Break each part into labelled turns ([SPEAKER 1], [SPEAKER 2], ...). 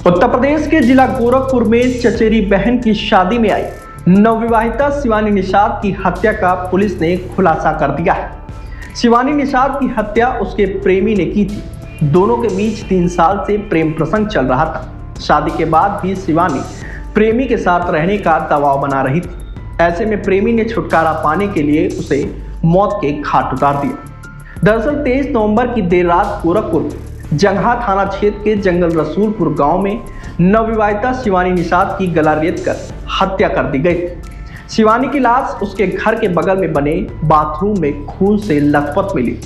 [SPEAKER 1] उत्तर प्रदेश के जिला गोरखपुर में चचेरी बहन की शादी में आई नवविवाहिता शिवानी निषाद की हत्या का पुलिस ने खुलासा कर दिया है। शिवानी निषाद की हत्या उसके प्रेमी ने की थी। दोनों के बीच 3 साल से प्रेम प्रसंग चल रहा था। शादी के बाद भी शिवानी प्रेमी के साथ रहने का दबाव बना रही थी। ऐसे में प्रेमी ने छुटकारा पाने के लिए उसे मौत के घाट उतार दिया। दरअसल 23 नवंबर की देर रात गोरखपुर जंघा थाना क्षेत्र के जंगल रसूलपुर गांव में नवविवाहिता शिवानी निषाद की गला रेतकर हत्या कर दी गई। शिवानी की लाश उसके घर के बगल में बने बाथरूम में खून से लथपथ मिली।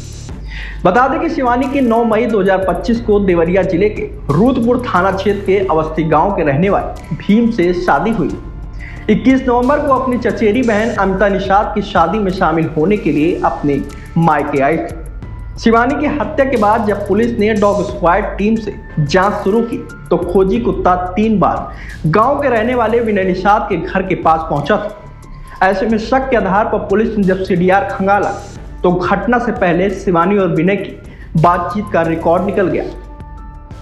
[SPEAKER 1] बता दें कि शिवानी की 9 मई 2025 को देवरिया जिले के रूदपुर थाना क्षेत्र के अवस्थी गांव के रहने वाले भीम से शादी हुई। 21 नवंबर को अपनी चचेरी बहन अमिता निषाद की शादी में शामिल होने के लिए अपने मायके आई थी। शिवानी की हत्या के बाद जब पुलिस ने डॉग स्क्वाड टीम से जांच शुरू की तो खोजी कुत्ता 3 बार गांव के रहने वाले विनय निषाद के घर के पास पहुंचा था। ऐसे में शक के आधार पर पुलिस ने जब सीडीआर खंगाला तो घटना से पहले शिवानी और विनय की बातचीत का रिकॉर्ड निकल गया,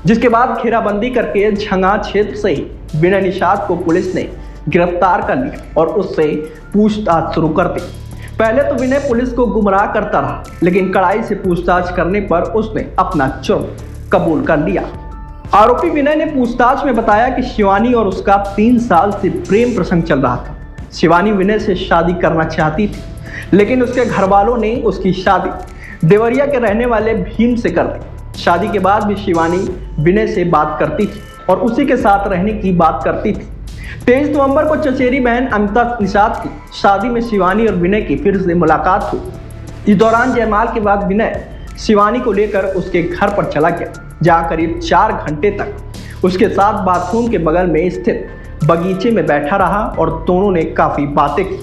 [SPEAKER 1] जिसके बाद घेराबंदी करके झंगा क्षेत्र से ही विनय निषाद को पुलिस ने गिरफ्तार कर लिया और उससे पूछताछ शुरू कर दी। पहले तो विनय पुलिस को गुमराह करता रहा, लेकिन कड़ाई से पूछताछ करने पर उसने अपना जुर्म कबूल कर लिया। आरोपी विनय ने पूछताछ में बताया कि शिवानी और उसका 3 साल से प्रेम प्रसंग चल रहा था। शिवानी विनय से शादी करना चाहती थी, लेकिन उसके घर वालों ने उसकी शादी देवरिया के रहने वाले भीम से कर दी। शादी के बाद भी शिवानी विनय से बात करती थी और उसी के साथ रहने की बात करती थी। 23 नवंबर को चचेरी बहन अमिता निषाद की शादी में शिवानी और विनय की फिर से मुलाकात हुई। इस दौरान जयमाल के बाद विनय शिवानी को लेकर उसके घर पर चला गया, जहां करीब 4 घंटे तक उसके साथ बाथरूम के बगल में स्थित बगीचे में बैठा रहा और दोनों ने काफी बातें की।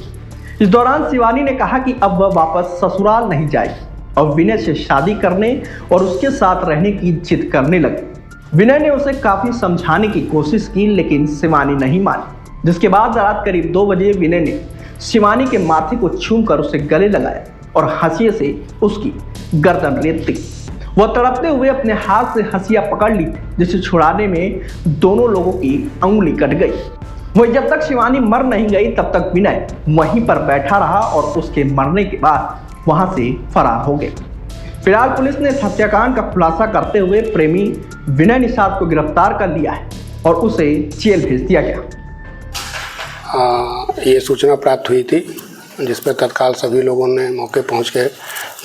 [SPEAKER 1] इस दौरान शिवानी ने कहा कि अब वह वापस ससुराल नहीं जाएगी और विनय से शादी करने और उसके साथ रहने की जिद करने लगी। विनय ने उसे काफी समझाने की कोशिश की, लेकिन शिवानी नहीं मानी, जिसके बाद रात करीब 2 बजे विनय ने शिवानी के माथे को छूकर उसे गले लगाया और हंसिये से उसकी गर्दन रेत दी। वह तड़पते हुए अपने हाथ से हंसिया पकड़ ली, जिसे छुड़ाने में दोनों लोगों की अंगुली कट गई। वह जब तक शिवानी मर नहीं गई तब तक विनय वहीं पर बैठा रहा और उसके मरने के बाद वहां से फरार हो गए। फिलहाल पुलिस ने इस हत्याकांड का खुलासा करते हुए प्रेमी विनय निषाद को गिरफ्तार कर लिया है और उसे जेल भेज दिया गया।
[SPEAKER 2] ये सूचना प्राप्त हुई थी, जिस पर तत्काल सभी लोगों ने मौके पहुंच के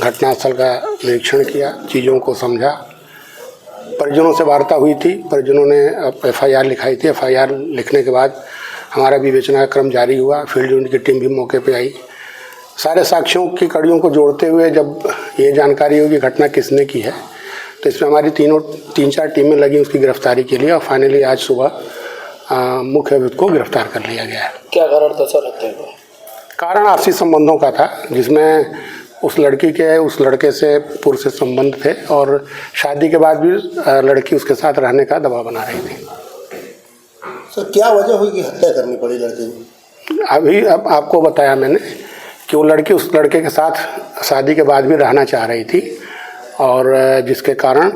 [SPEAKER 2] घटनास्थल का निरीक्षण किया, चीज़ों को समझा। परिजनों से वार्ता हुई थी, परिजनों ने FIR लिखाई थी। FIR लिखने के बाद हमारा विवेचना का क्रम जारी हुआ। फील्ड यूनिट की टीम भी मौके पे आई। सारे साक्ष्यों की कड़ियों को जोड़ते हुए जब ये जानकारी हुई कि घटना किसने की है, तो इसमें हमारी 3-4 टीमें लगी उसकी गिरफ्तारी के लिए और फाइनली आज सुबह मुख्य अभियुक्त को गिरफ्तार कर लिया गया है।
[SPEAKER 3] क्या कारण था सर हत्या का?
[SPEAKER 2] कारण आपसी संबंधों का था, जिसमें उस लड़की के उस लड़के से पूर्व से संबंध थे और शादी के बाद भी लड़की उसके साथ रहने का दबाव बना रही थी।
[SPEAKER 3] सर क्या वजह हुई कि हत्या करनी पड़ी लड़के की?
[SPEAKER 2] अभी अब आपको बताया मैंने कि वो लड़की उस लड़के के साथ शादी के बाद भी रहना चाह रही थी और जिसके कारण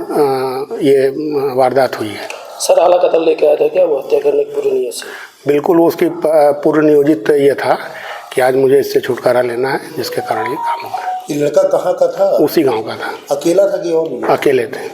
[SPEAKER 2] ये वारदात हुई है।
[SPEAKER 3] सर आला कत्ल लेके आया था क्या वो हत्या करने की पूरी नीयत से?
[SPEAKER 2] बिल्कुल, वो उसकी पूर्व नियोजित ये था कि आज मुझे इससे छुटकारा लेना है, जिसके कारण ये काम हुआ।
[SPEAKER 3] ये लड़का कहाँ का था?
[SPEAKER 2] उसी गांव का था।
[SPEAKER 3] अकेला था कि और भी?
[SPEAKER 2] अकेले थे।